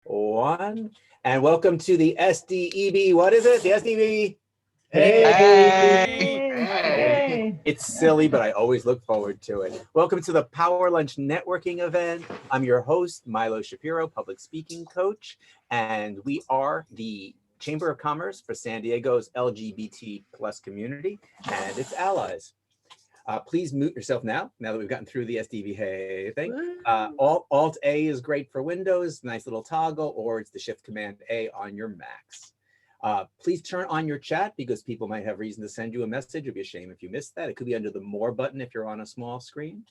one. And welcome to the SDEB. What is it? The SDEB. Hey. It's silly, but I always look forward to it. Welcome to the Power Lunch Networking event. I'm your host, Milo Shapiro, public speaking coach, and we are the Chamber of Commerce for San Diego's LGBT plus community and its allies. Please mute yourself now that we've gotten through the SDV thing. Alt-A is great for Windows, nice little toggle, or it's the Shift Command A on your Macs. Please turn on your chat because people might have reason to send you a message. It'd be a shame if you missed that. It could be under the More button if you're on a small screen.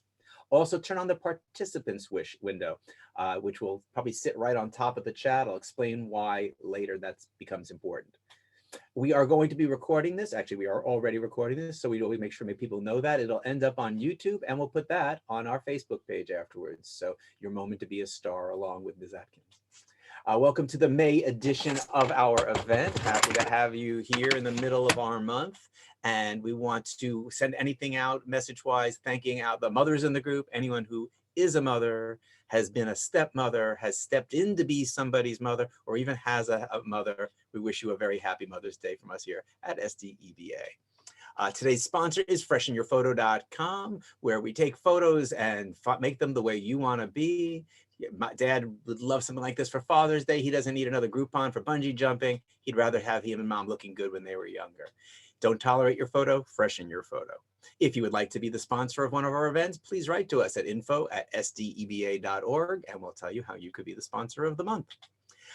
Also turn on the Participants window, which will probably sit right on top of the chat. I'll explain why later that becomes important. We are going to be recording this. Actually, we are already recording this, so we always make sure people know that. It'll end up on YouTube, and we'll put that on our Facebook page afterwards. So your moment to be a star along with Ms. Atkins. Welcome to the May edition of our event. Happy to have you here in the middle of our month. And we want to send anything out message-wise, thanking out the mothers in the group, anyone who is a mother, has been a stepmother, has stepped in to be somebody's mother, or even has a mother. We wish you a very happy Mother's Day from us here at SDEBA. Today's sponsor is freshenyourphoto.com, where we take photos and make them the way you want to be. My dad would love something like this for Father's Day. He doesn't need another Groupon for bungee jumping. He'd rather have him and mom looking good when they were younger. Don't tolerate your photo, freshen your photo. If you would like to be the sponsor of one of our events, please write to us at info@sdeba.org and we'll tell you how you could be the sponsor of the month.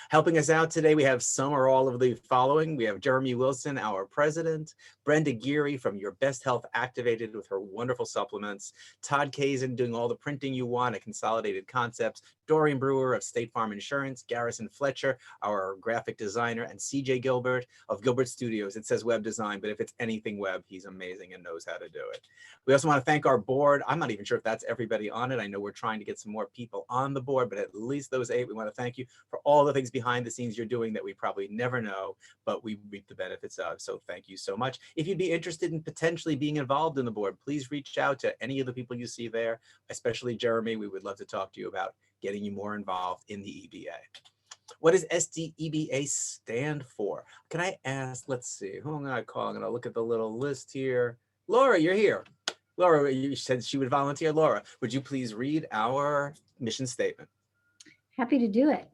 Helping us out today, we have some or all of the following. We have Jeremy Wilson, our president, Brenda Geary from Your Best Health Activated with her wonderful supplements, Todd Kazin doing all the printing you want at Consolidated Concepts, Dorian Brewer of State Farm Insurance, Garrison Fletcher, our graphic designer, and CJ Gilbert of Gilbert Studios. It says web design, but if it's anything web, he's amazing and knows how to do it. We also want to thank our board. I'm not even sure if that's everybody on it. I know we're trying to get some more people on the board, but at least those 8, we want to thank you for all the things behind the scenes you're doing that we probably never know, but we reap the benefits of. So thank you so much. If you'd be interested in potentially being involved in the board, please reach out to any of the people you see there, especially Jeremy. We would love to talk to you about getting you more involved in the EBA. What does SDEBA stand for? Can I ask, let's see, who am I going to call? I'm going to look at the little list here. Laura, you're here. Laura, you said she would volunteer. Laura, would you please read our mission statement? Happy to do it.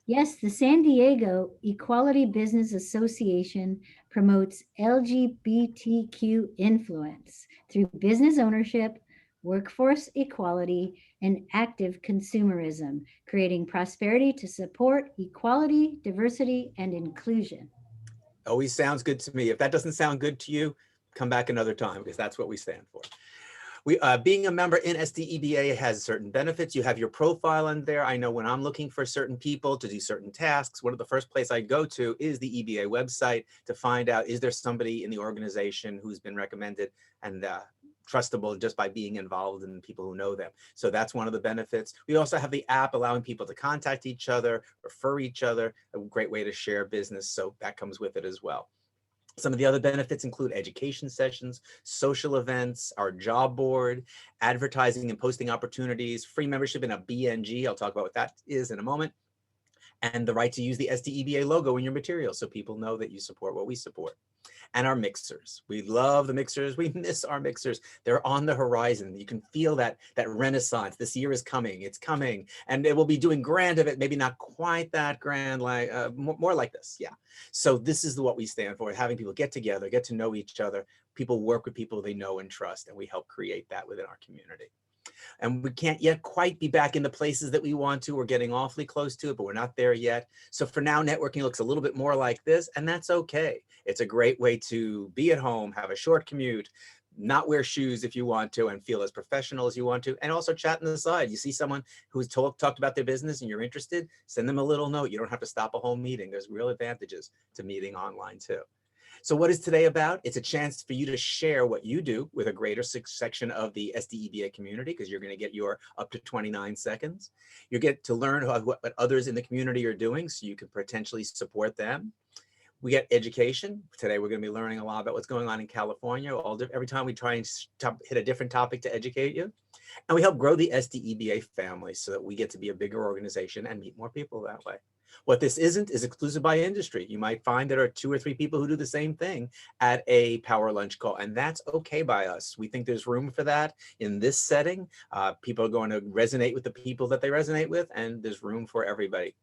Yes, the San Diego Equality Business Association promotes LGBTQ influence through business ownership, workforce equality, and active consumerism, creating prosperity to support equality, diversity, and inclusion. Always sounds good to me. If that doesn't sound good to you, come back another time because that's what we stand for. Being a member in SDEBA has certain benefits. You have your profile in there. I know when I'm looking for certain people to do certain tasks, one of the first places I go to is the EBA website to find out, is there somebody in the organization who's been recommended and trustable just by being involved in people who know them. So that's one of the benefits. We also have the app allowing people to contact each other, refer each other, a great way to share business. So that comes with it as well. Some of the other benefits include education sessions, social events, our job board, advertising and posting opportunities, free membership in a BNG. I'll talk about what that is in a moment, and the right to use the SDEBA logo in your materials so people know that you support what we support. And our mixers. We love the mixers. We miss our mixers. They're on the horizon. You can feel that renaissance. This year is coming. It's coming. And it will be doing grand of it, maybe not quite that grand, like more like this. Yeah. So this is what we stand for, having people get together, get to know each other. People work with people they know and trust, and we help create that within our community. And we can't yet quite be back in the places that we want to. We're getting awfully close to it, but we're not there yet. So for now, networking looks a little bit more like this, and that's okay. It's a great way to be at home, have a short commute, not wear shoes if you want to, and feel as professional as you want to, and also chat on the side. You see someone who's talked about their business and you're interested, send them a little note. You don't have to stop a whole meeting. There's real advantages to meeting online too. So what is today about? It's a chance for you to share what you do with a greater section of the SDEBA community, because you're going to get your up to 29 seconds. You get to learn what others in the community are doing so you can potentially support them. We get education. Today, we're going to be learning a lot about what's going on in California. Every time we try and hit a different topic to educate you. And we help grow the SDEBA family so that we get to be a bigger organization and meet more people that way. What this isn't is exclusive by industry. You might find there are 2 or 3 people who do the same thing at a power lunch call, and that's okay by us. We think there's room for that in this setting. People are going to resonate with the people that they resonate with, and there's room for everybody.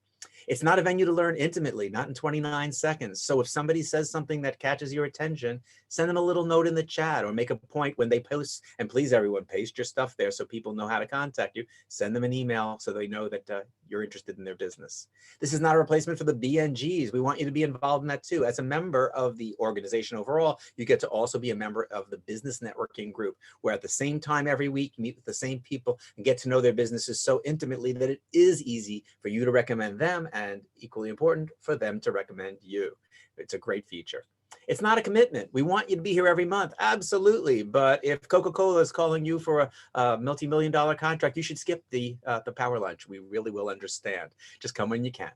It's not a venue to learn intimately, not in 29 seconds. So if somebody says something that catches your attention, send them a little note in the chat or make a point when they post, and please everyone paste your stuff there so people know how to contact you. Send them an email so they know that you're interested in their business. This is not a replacement for the BNGs. We want you to be involved in that too. As a member of the organization overall, you get to also be a member of the business networking group, where at the same time every week you meet with the same people and get to know their businesses so intimately that it is easy for you to recommend them, and equally important for them to recommend you. It's a great feature. It's not a commitment. We want you to be here every month, absolutely. But if Coca-Cola is calling you for a multi-million-dollar contract, you should skip the power lunch. We really will understand. Just come when you can.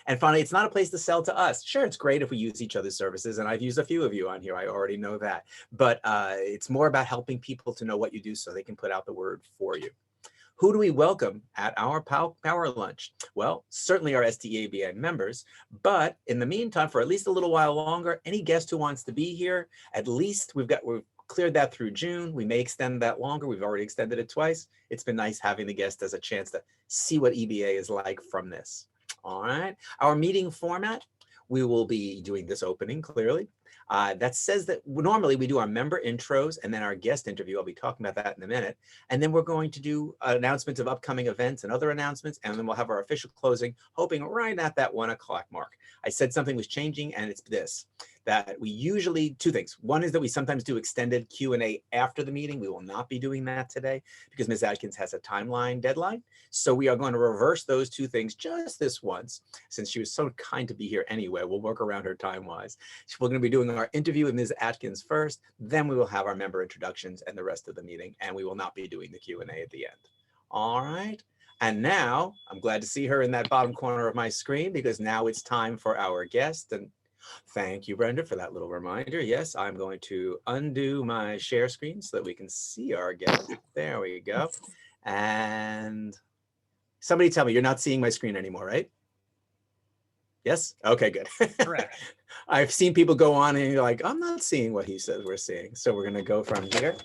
And finally, it's not a place to sell to us. Sure, it's great if we use each other's services, and I've used a few of you on here. I already know that. But it's more about helping people to know what you do so they can put out the word for you. Who do we welcome at our power lunch? Well, certainly our SDEBA members, but in the meantime, for at least a little while longer, any guest who wants to be here, at least we've cleared that through June. We may extend that longer. We've already extended it twice. It's been nice having the guest as a chance to see what EBA is like from this. All right, our meeting format, we will be doing this opening clearly. That says that normally we do our member intros and then our guest interview. I'll be talking about that in a minute. And then we're going to do announcements of upcoming events and other announcements. And then we'll have our official closing, hoping right at that 1 o'clock mark. I said something was changing, and it's this, that we usually, 2 things. One is that we sometimes do extended Q&A after the meeting. We will not be doing that today because Ms. Atkins has a timeline deadline. So we are going to reverse those 2 things just this once, since she was so kind to be here anyway. We'll work around her time-wise. We're going to be doing our interview with Ms. Atkins first, then we will have our member introductions and the rest of the meeting, and we will not be doing the Q&A at the end. All right. And now I'm glad to see her in that bottom corner of my screen, because now it's time for our guest. And thank you, Brenda, for that little reminder. Yes, I'm going to undo my share screen so that we can see our guest. There we go. And somebody tell me you're not seeing my screen anymore, right? Yes? Okay, good. Correct. I've seen people go on and you're like, I'm not seeing what he says we're seeing. So we're going to go from here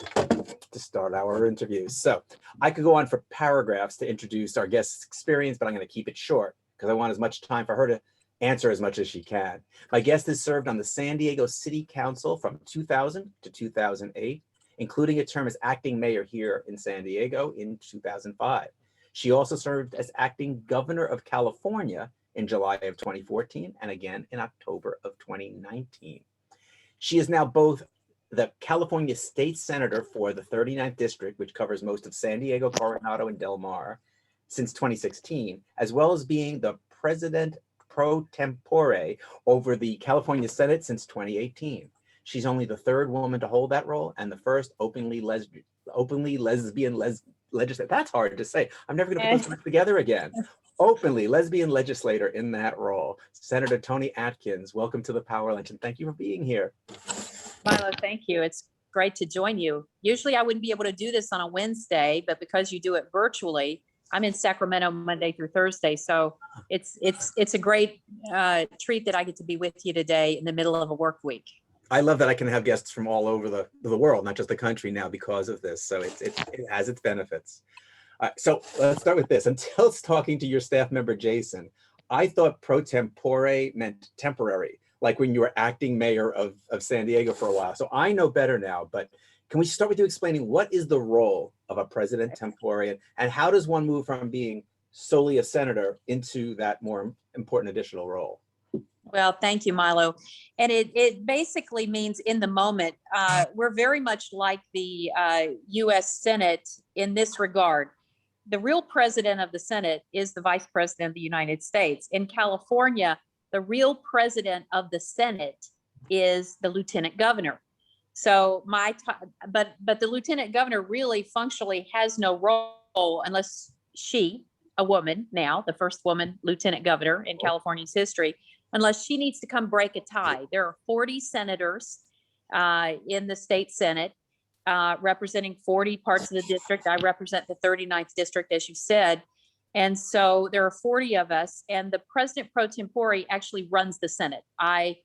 to start our interview. So I could go on for paragraphs to introduce our guest's experience, but I'm going to keep it short because I want as much time for her to answer as much as she can. My guest has served on the San Diego City Council from 2000 to 2008, including a term as acting mayor here in San Diego in 2005. She also served as acting governor of California in July of 2014 and again in October of 2019. She is now both the California State Senator for the 39th District, which covers most of San Diego, Coronado, and Del Mar, since 2016, as well as being the President pro tempore over the California Senate since 2018. She's only the 3rd woman to hold that role and the first openly lesbian legislator. That's hard to say. I'm never going to put those words together again. Openly lesbian legislator in that role. Senator Toni Atkins, welcome to the Power Lunch, and thank you for being here. Milo, thank you. It's great to join you. Usually I wouldn't be able to do this on a Wednesday, but because you do it virtually, I'm in Sacramento Monday through Thursday. So it's a great treat that I get to be with you today in the middle of a work week. I love that I can have guests from all over the world, not just the country now because of this. So it has its benefits. So let's start with this. Until talking to your staff member, Jason, I thought pro tempore meant temporary, like when you were acting mayor of San Diego for a while. So I know better now, but can we start with you explaining what is the role of a president tempore and how does one move from being solely a senator into that more important additional role? Well, thank you, Milo. And it basically means in the moment. We're very much like the U.S. Senate in this regard. The real president of the Senate is the vice president of the United States. In California, the real president of the Senate is the lieutenant governor. So but the lieutenant governor really functionally has no role unless she, a woman now, the first woman lieutenant governor in California's history, unless she needs to come break a tie. There are 40 senators in the state Senate representing 40 parts of the district. I represent the 39th district, as you said. And so there are 40 of us, and the president pro tempore actually runs the Senate. I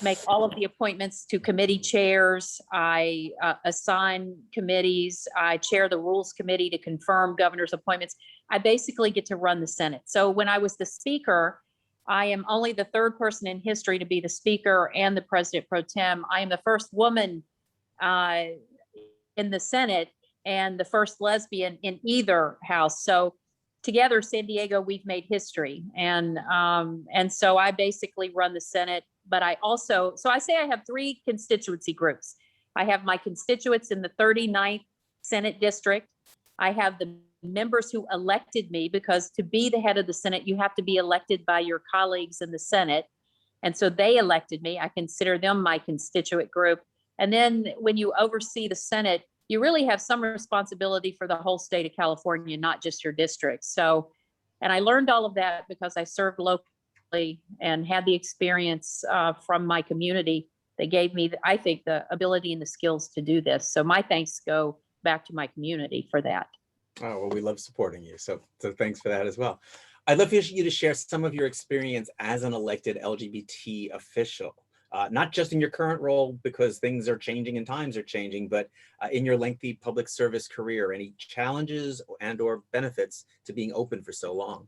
make all of the appointments to committee chairs. I assign committees. I chair the rules committee to confirm governor's appointments. I basically get to run the Senate. So when I was the speaker, I am only the third person in history to be the speaker and the president pro tem. I am the first woman in the Senate and the first lesbian in either house. So together, San Diego, we've made history. And so I basically run the Senate, but I also, so I say I have 3 constituency groups. I have my constituents in the 39th Senate district. I have the members who elected me, because to be the head of the Senate, you have to be elected by your colleagues in the Senate. And so they elected me. I consider them my constituent group. And then when you oversee the Senate, you really have some responsibility for the whole state of California, not just your district. So, and I learned all of that because I served locally and had the experience from my community that gave me, I think, the ability and the skills to do this. So my thanks go back to my community for that. Oh, well, we love supporting you. So thanks for that as well. I'd love for you to share some of your experience as an elected LGBT official, not just in your current role, because things are changing and times are changing, but in your lengthy public service career, any challenges and or benefits to being open for so long?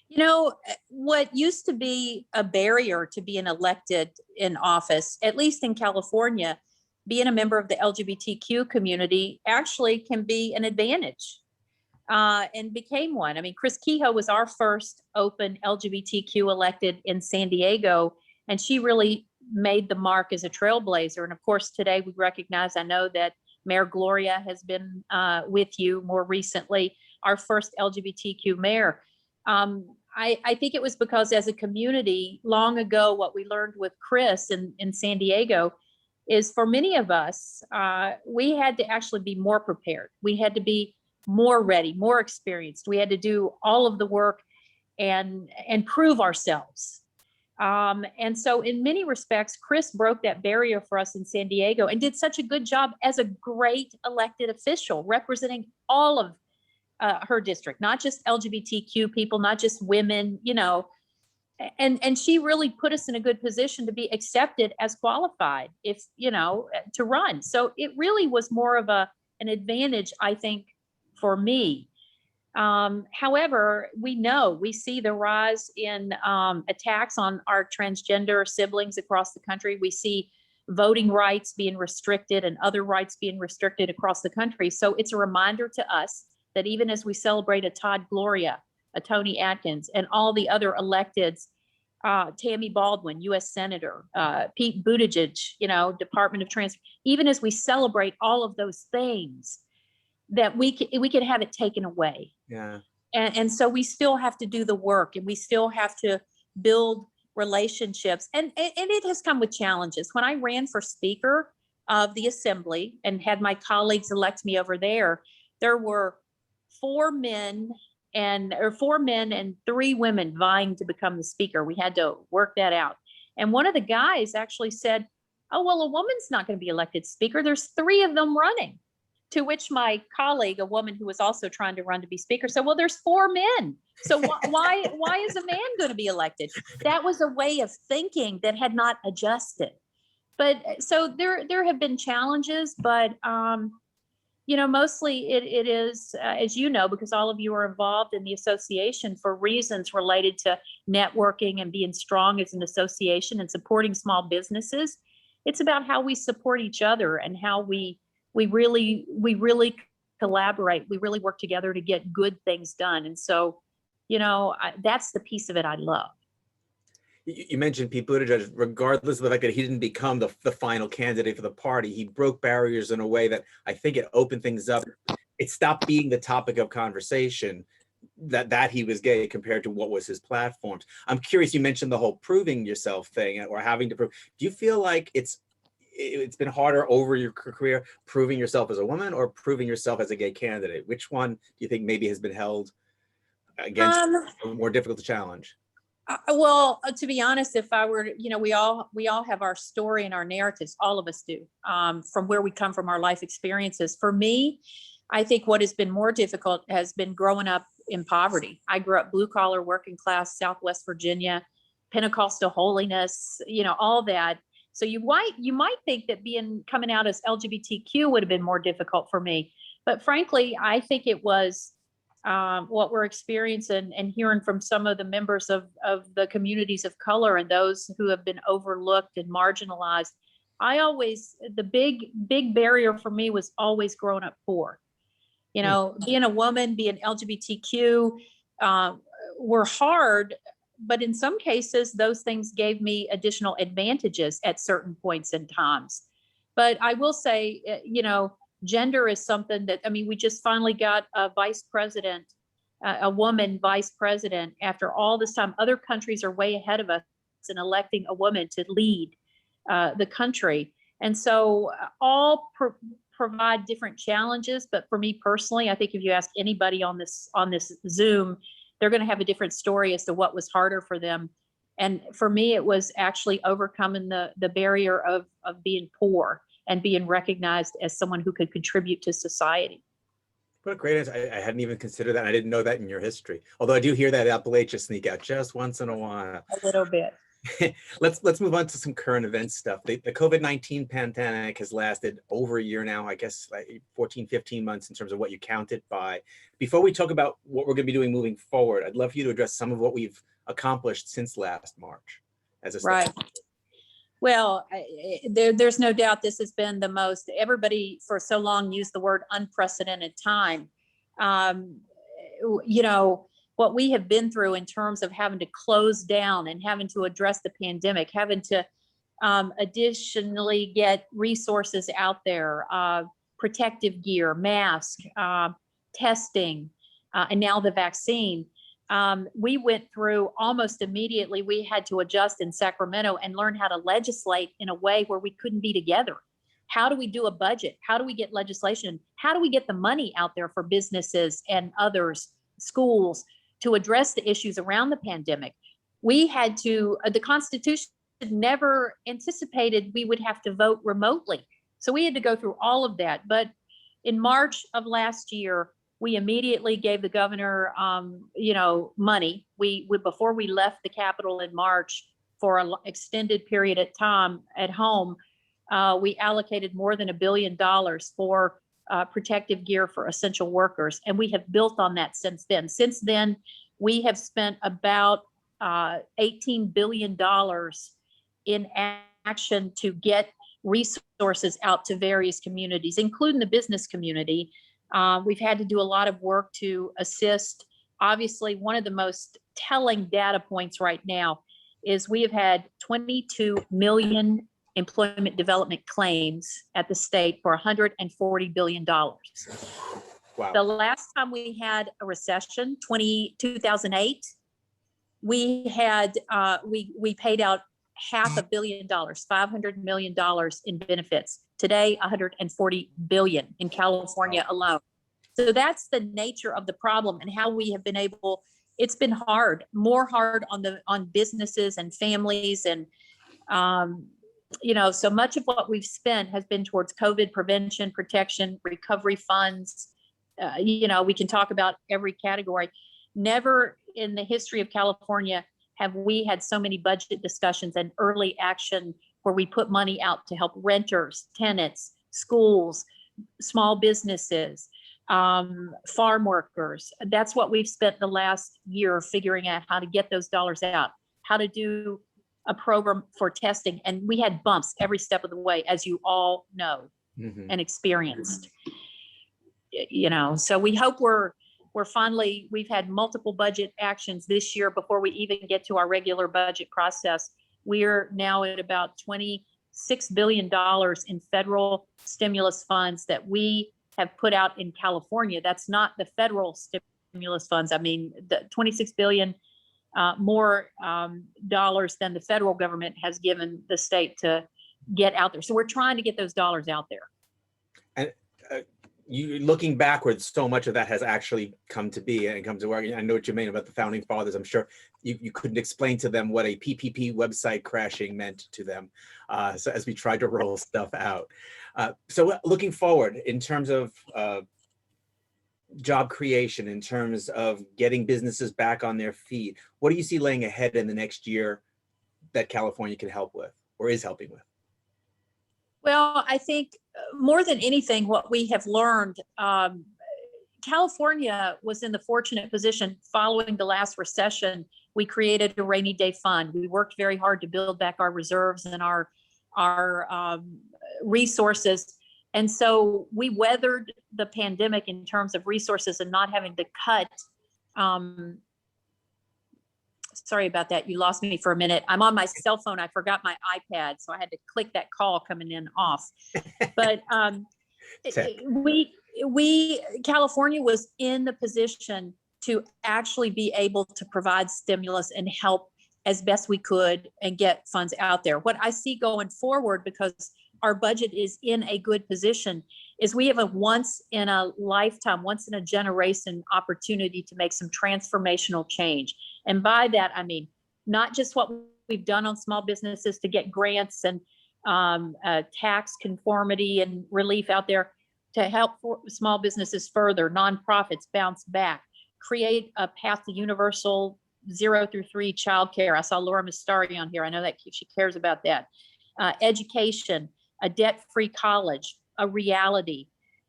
You know, what used to be a barrier to being elected in office, at least in California, being a member of the LGBTQ community actually can be an advantage, and became one. I mean, Chris Kehoe was our first open LGBTQ elected in San Diego, and she really made the mark as a trailblazer. And of course, today we recognize, I know that Mayor Gloria has been with you more recently, our first LGBTQ mayor. I think it was because as a community long ago, what we learned with Chris in San Diego is for many of us, we had to actually be more prepared. We had to be more ready, more experienced. We had to do all of the work and prove ourselves. And so in many respects, Chris broke that barrier for us in San Diego and did such a good job as a great elected official representing all of her district, not just LGBTQ people, not just women, you know, and she really put us in a good position to be accepted as qualified, if, you know, to run. So it really was more of an advantage, I think, for me. However, we see the rise in attacks on our transgender siblings across the country. We see voting rights being restricted and other rights being restricted across the country. So it's a reminder to us that even as we celebrate a Todd Gloria, a Toni Atkins, and all the other electeds, Tammy Baldwin, U.S. Senator, Pete Buttigieg, you know, Department of Transport, even as we celebrate all of those things, that we can have it taken away. Yeah. And so we still have to do the work, and we still have to build relationships. And it has come with challenges. When I ran for Speaker of the Assembly and had my colleagues elect me over there, there were 4 men and 3 women vying to become the Speaker. We had to work that out. And one of the guys actually said, "Oh, well, a woman's not going to be elected Speaker. There's 3 of them running." To which my colleague, a woman who was also trying to run to be Speaker, said, "Well, there's 4 men. So why is a man going to be elected?" That was a way of thinking that had not adjusted. But so there have been challenges, but you know, mostly it is, as you know, because all of you are involved in the association for reasons related to networking and being strong as an association and supporting small businesses. It's about how we support each other and how we really collaborate. We really work together to get good things done. And so, you know, that's the piece of it I love. You mentioned Pete Buttigieg, regardless of the fact that he didn't become the final candidate for the party, he broke barriers in a way that I think it opened things up. It stopped being the topic of conversation that he was gay compared to what was his platforms. I'm curious, you mentioned the whole proving yourself thing or having to prove. Do you feel like it's been harder over your career proving yourself as a woman or proving yourself as a gay candidate? Which one do you think maybe has been held against more difficult to challenge? Well, to be honest, if I were, you know, we all have our story and our narratives. All of us do, from where we come from, our life experiences. For me, I think what has been more difficult has been growing up in poverty. I grew up blue collar, working class, Southwest Virginia, Pentecostal holiness, all that. So you might think that coming out as LGBTQ would have been more difficult for me. But frankly, I think it was what we're experiencing and hearing from some of the members of the communities of color and those who have been overlooked and marginalized. The big barrier for me was always growing up poor. Being a woman, being LGBTQ were hard, but in some cases, those things gave me additional advantages at certain points in times. But I will say, gender is something that, we just finally got a vice president, a woman vice president after all this time. Other countries are way ahead of us in electing a woman to lead the country. And so all provide different challenges. But for me personally, I think if you ask anybody on this Zoom, they're going to have a different story as to what was harder for them. And for me, it was actually overcoming the barrier of being poor and being recognized as someone who could contribute to society. What a great answer. I hadn't even considered that. I didn't know that in your history. Although I do hear that Appalachia sneak out just once in a while. A little bit. Let's move on to some current event stuff. The COVID-19 pandemic has lasted over a year now, I guess like 14, 15 months in terms of what you count it by. Before we talk about what we're going to be doing moving forward, I'd love for you to address some of what we've accomplished since last March as a right. Well, there's no doubt this has been the most, everybody for so long used the word unprecedented time. What we have been through in terms of having to close down and having to address the pandemic, having to additionally get resources out there, protective gear, mask, testing, and now the vaccine. We went through almost immediately, we had to adjust in Sacramento and learn how to legislate in a way where we couldn't be together. How do we do a budget? How do we get legislation? How do we get the money out there for businesses and others, schools, to address the issues around the pandemic? We had to, the Constitution never anticipated we would have to vote remotely. So we had to go through all of that. But in March of last year, we immediately gave the governor, money. Before we left the Capitol in March for an extended period of time at home, we allocated more than $1 billion for protective gear for essential workers. And we have built on that since then. Since then, we have spent about $18 billion in action to get resources out to various communities, including the business community. We've had to do a lot of work to assist. Obviously, one of the most telling data points right now is we have had 22 million employment development claims at the state for $140 billion. Wow. The last time we had a recession, 2008, we had we paid out $500 million, $500 million in benefits. Today, $140 billion in California alone. So that's the nature of the problem and how we have been able. It's been hard, more hard on businesses and families, and so much of what we've spent has been towards COVID prevention, protection, recovery funds. We can talk about every category. Never in the history of California have we had so many budget discussions and early action where we put money out to help renters, tenants, schools, small businesses, farm workers. That's what we've spent the last year figuring out how to get those dollars out, how to do a program for testing. And we had bumps every step of the way, as you all know and experienced. So we hope we've had multiple budget actions this year before we even get to our regular budget process. We're now at about $26 billion in federal stimulus funds that we have put out in California. That's not the federal stimulus funds. I mean, the 26 billion more dollars than the federal government has given the state to get out there. So we're trying to get those dollars out there. And you looking backwards, so much of that has actually come to be and come to work. I know what you mean about the founding fathers. I'm sure you couldn't explain to them what a PPP website crashing meant to them. So as we tried to roll stuff out. So looking forward in terms of job creation, in terms of getting businesses back on their feet? What do you see laying ahead in the next year that California can help with or is helping with? Well, I think more than anything, what we have learned, California was in the fortunate position following the last recession. We created a rainy day fund. We worked very hard to build back our reserves and our resources. And so we weathered the pandemic in terms of resources and not having to cut. Sorry about that. You lost me for a minute. I'm on my cell phone. I forgot my iPad, so I had to click that call coming in off. But California was in the position to actually be able to provide stimulus and help as best we could and get funds out there. What I see going forward, because our budget is in a good position, is we have a once in a lifetime, once in a generation opportunity to make some transformational change. And by that, I mean, not just what we've done on small businesses to get grants and tax conformity and relief out there to help small businesses further, nonprofits bounce back, create a path to universal 0 through 3 childcare. I saw Laura Mastari on here. I know that she cares about that. Education, a debt-free college, a reality,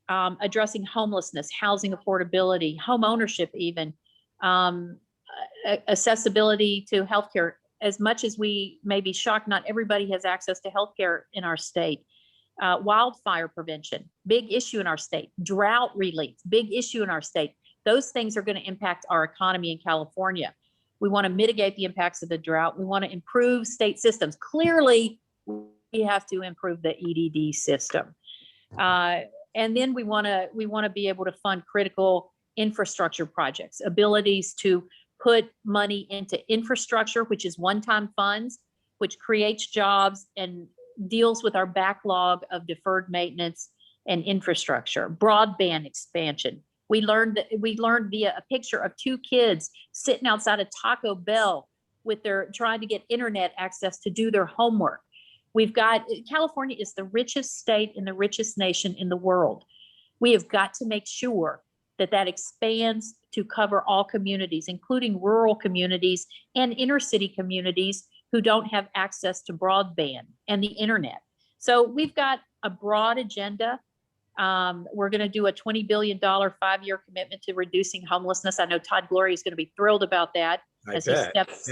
addressing homelessness, housing affordability, home ownership even, accessibility to healthcare. As much as we may be shocked, not everybody has access to healthcare in our state. Wildfire prevention, big issue in our state. Drought relief, big issue in our state. Those things are going to impact our economy in California. We want to mitigate the impacts of the drought. We want to improve state systems. Clearly, we have to improve the EDD system. And then we want to be able to fund critical infrastructure projects, abilities to put money into infrastructure, which is one-time funds, which creates jobs and deals with our backlog of deferred maintenance and infrastructure. Broadband expansion. We learned via a picture of 2 kids sitting outside of Taco Bell with trying to get internet access to do their homework. California is the richest state and the richest nation in the world. We have got to make sure that expands to cover all communities, including rural communities and inner city communities who don't have access to broadband and the internet. So we've got a broad agenda. We're going to do a $20 billion 5-year commitment to reducing homelessness. I know Todd Gloria is going to be thrilled about that as he steps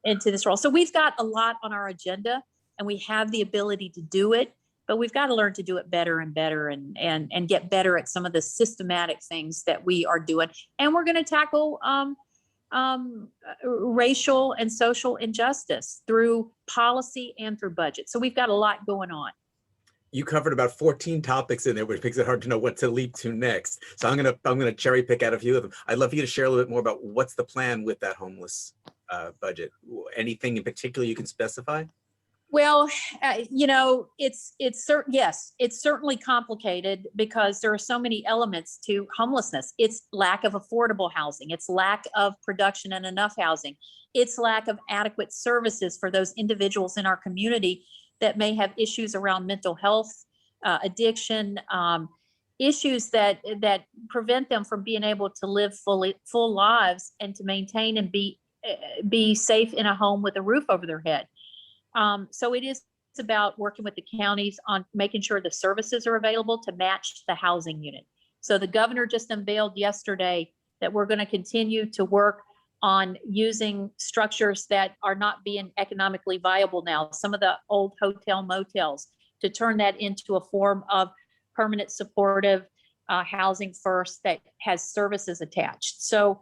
into this role. So we've got a lot on our agenda, and we have the ability to do it, but we've got to learn to do it better and better and get better at some of the systematic things that we are doing. And we're going to tackle racial and social injustice through policy and through budget. So we've got a lot going on. You covered about 14 topics in there, which makes it hard to know what to leap to next. So I'm gonna cherry pick out a few of them. I'd love for you to share a little bit more about what's the plan with that homeless budget. Anything in particular you can specify? Well, it's certainly complicated because there are so many elements to homelessness. It's lack of affordable housing. It's lack of production and enough housing. It's lack of adequate services for those individuals in our community that may have issues around mental health, addiction, issues that prevent them from being able to live full lives and to maintain and be safe in a home with a roof over their head. So it is about working with the counties on making sure the services are available to match the housing unit. So the governor just unveiled yesterday that we're going to continue to work on using structures that are not being economically viable now, some of the old hotel motels, to turn that into a form of permanent supportive housing first that has services attached. So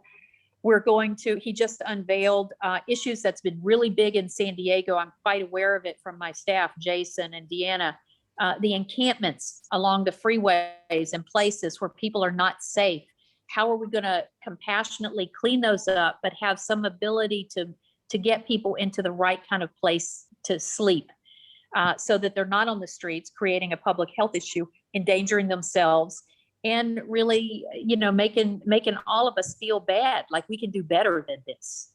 he just unveiled issues that's been really big in San Diego. I'm quite aware of it from my staff, Jason and Deanna, the encampments along the freeways and places where people are not safe. How are we going to compassionately clean those up, but have some ability to get people into the right kind of place to sleep so that they're not on the streets creating a public health issue, endangering themselves, and really, making all of us feel bad, like we can do better than this.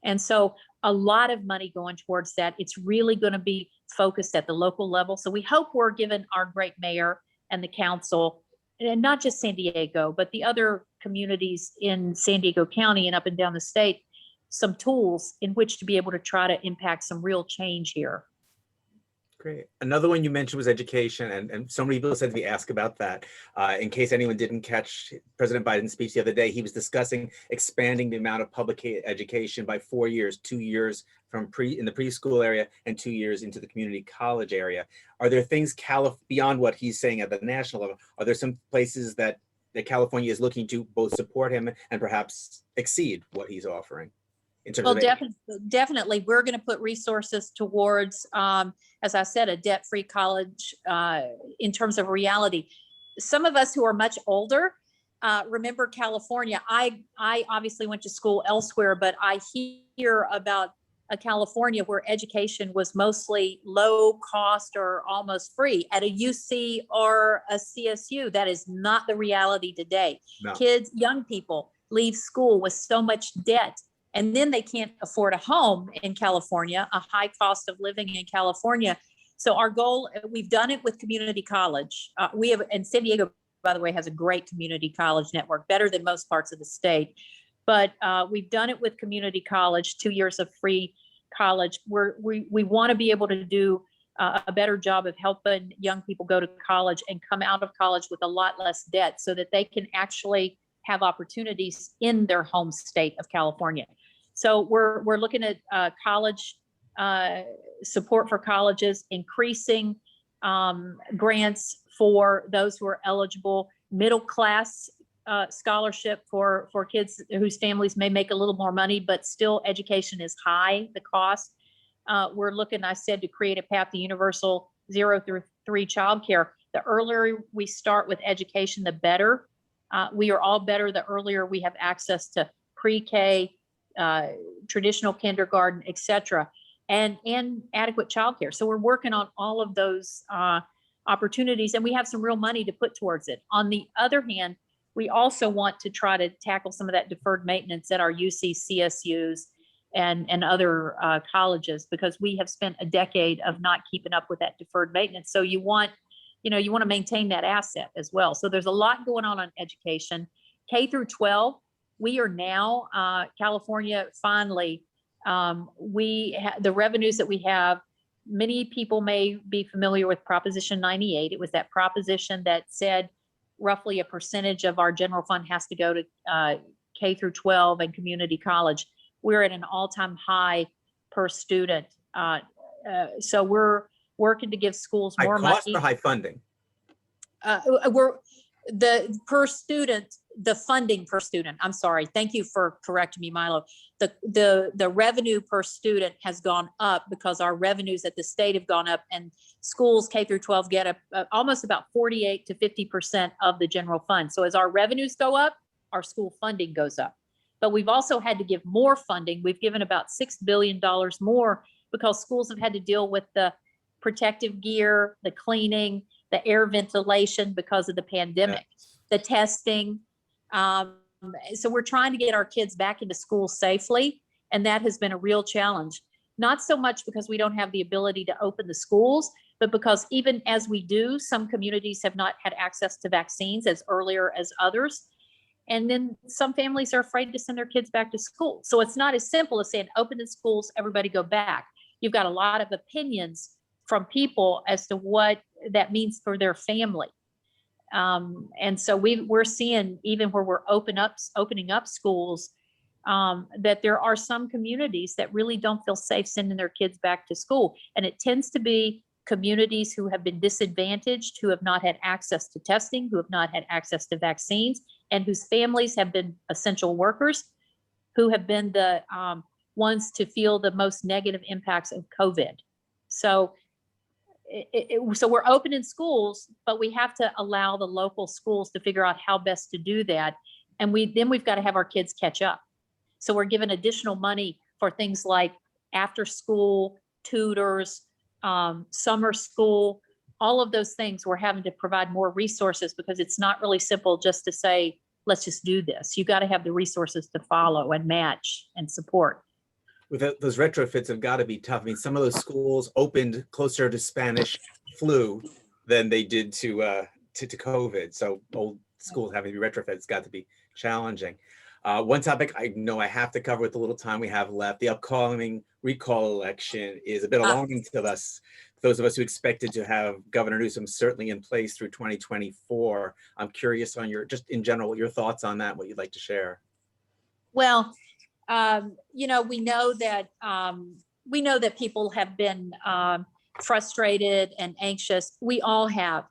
And so a lot of money going towards that. It's really going to be focused at the local level. So we hope we're giving our great mayor and the council, and not just San Diego, but the other communities in San Diego County and up and down the state some tools in which to be able to try to impact some real change here. Great. Another one you mentioned was education, and so many people said to me, ask about that. In case anyone didn't catch President Biden's speech the other day, he was discussing expanding the amount of public education by 4 years, 2 years from in the preschool area and 2 years into the community college area. Are there things beyond what he's saying at the national level? Are there some places that California is looking to both support him and perhaps exceed what he's offering? Well, definitely, we're going to put resources towards, as I said, a debt-free college in terms of reality. Some of us who are much older remember California. I obviously went to school elsewhere, but I hear about a California where education was mostly low cost or almost free at a UC or a CSU. That is not the reality today. No. Kids, young people leave school with so much debt, and then they can't afford a home in California, a high cost of living in California. So our goal, we've done it with community college. And San Diego, by the way, has a great community college network, better than most parts of the state. But we've done it with community college, 2 years of free college. We want to be able to do a better job of helping young people go to college and come out of college with a lot less debt so that they can actually have opportunities in their home state of California. So we're looking at college support for colleges, increasing grants for those who are eligible, middle class scholarship for kids whose families may make a little more money, but still education is high, the cost. We're looking, I said, to create a path to universal 0 through 3 childcare. The earlier we start with education, the better. We are all better the earlier we have access to pre-K, traditional kindergarten, et cetera, and adequate childcare. So we're working on all of those opportunities, and we have some real money to put towards it. On the other hand, we also want to try to tackle some of that deferred maintenance at our UC, CSUs, and other colleges, because we have spent a decade of not keeping up with that deferred maintenance. So you want to maintain that asset as well. So there's a lot going on education. K through 12, we are now, California, finally, the revenues that we have, many people may be familiar with Proposition 98. It was that proposition that said roughly a percentage of our general fund has to go to K through 12 and community college. We're at an all-time high per student. So we're working to give schools more money. High cost or high funding? The funding per student. I'm sorry. Thank you for correcting me, Milo. The revenue per student has gone up because our revenues at the state have gone up, and schools K through 12 get almost about 48 to 50% of the general fund. So as our revenues go up, our school funding goes up. But we've also had to give more funding. We've given about $6 billion more because schools have had to deal with the protective gear, the cleaning, the air ventilation because of the pandemic, the testing. So we're trying to get our kids back into school safely, and that has been a real challenge. Not so much because we don't have the ability to open the schools, but because even as we do, some communities have not had access to vaccines as earlier as others. And then some families are afraid to send their kids back to school. So it's not as simple as saying, open the schools, everybody go back. You've got a lot of opinions from people as to what that means for their family. And so we're seeing, even where we're opening up schools, that there are some communities that really don't feel safe sending their kids back to school. And it tends to be communities who have been disadvantaged, who have not had access to testing, who have not had access to vaccines, and whose families have been essential workers, who have been the ones to feel the most negative impacts of COVID. So so we're opening schools, but we have to allow the local schools to figure out how best to do that. And we've got to have our kids catch up. So we're giving additional money for things like after school, tutors, summer school, all of those things. We're having to provide more resources because it's not really simple just to say, let's just do this. You've got to have the resources to follow and match and support. Those retrofits have got to be tough. I mean, some of those schools opened closer to Spanish flu than they did to COVID. So old schools having to be retrofits got to be challenging. One topic I know I have to cover with the little time we have left, the upcoming recall election is a bit alarming to us. Those of us who expected to have Governor Newsom certainly in place through 2024. I'm curious on your, just in general, your thoughts on that, what you'd like to share. Well, you know, we know that people have been frustrated and anxious. We all have,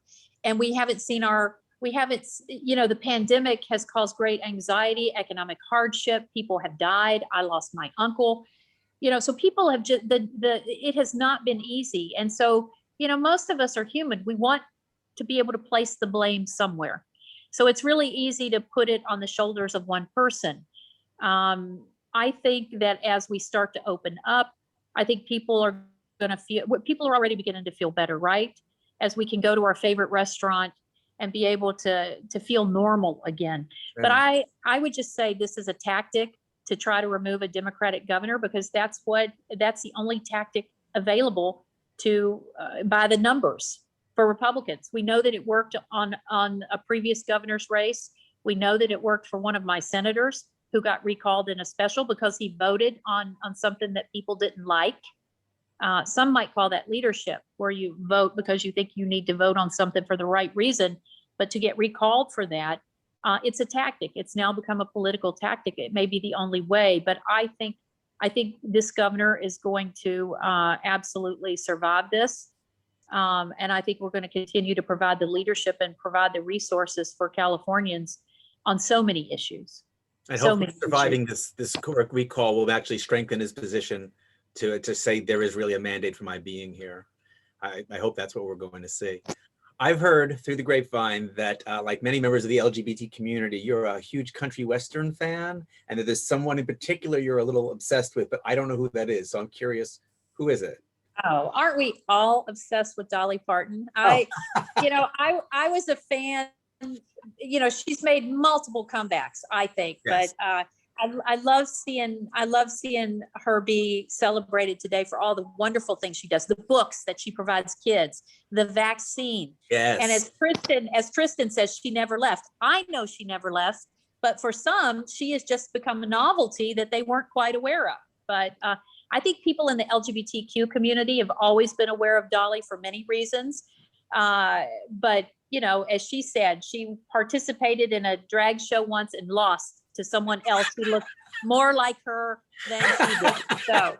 and we haven't, you know, the pandemic has caused great anxiety, economic hardship. People have died. I lost my uncle. You know, so people have just, it has not been easy. And so, you know, most of us are human. We want to be able to place the blame somewhere. So it's really easy to put it on the shoulders of one person. I think that as we start to open up, I think people are going to feel, people are already beginning to feel better, right? As we can go to our favorite restaurant and be able to feel normal again. Right. But I would just say this is a tactic to try to remove a Democratic governor, because that's the only tactic available to by the numbers for Republicans. We know that it worked on a previous governor's race. We know that it worked for one of my senators who got recalled in a special because he voted on something that people didn't like. Some might call that leadership, where you vote because you think you need to vote on something for the right reason, but to get recalled for that, it's a tactic. It's now become a political tactic. It may be the only way, but I think this governor is going to absolutely survive this. And I think we're going to continue to provide the leadership and provide the resources for Californians on so many issues. And So hopefully many surviving this recall will actually strengthen his position to say there is really a mandate for my being here. I hope that's what we're going to see. I've heard through the grapevine that like many members of the LGBT community, you're a huge country Western fan, and that there's someone in particular you're a little obsessed with, but I don't know who that is. So I'm curious, who is it? Oh, aren't we all obsessed with Dolly Parton? You know, I was a fan. You know, she's made multiple comebacks, I think, Yes. but I love seeing her be celebrated today for all the wonderful things she does, the books that she provides kids, the vaccine. Yes. And as Tristan says, she never left. I know she never left, but for some, she has just become a novelty that they weren't quite aware of. But I think people in the LGBTQ community have always been aware of Dolly for many reasons. But, you know, as she said, she participated in a drag show once and lost to someone else who looked more like her than she did. So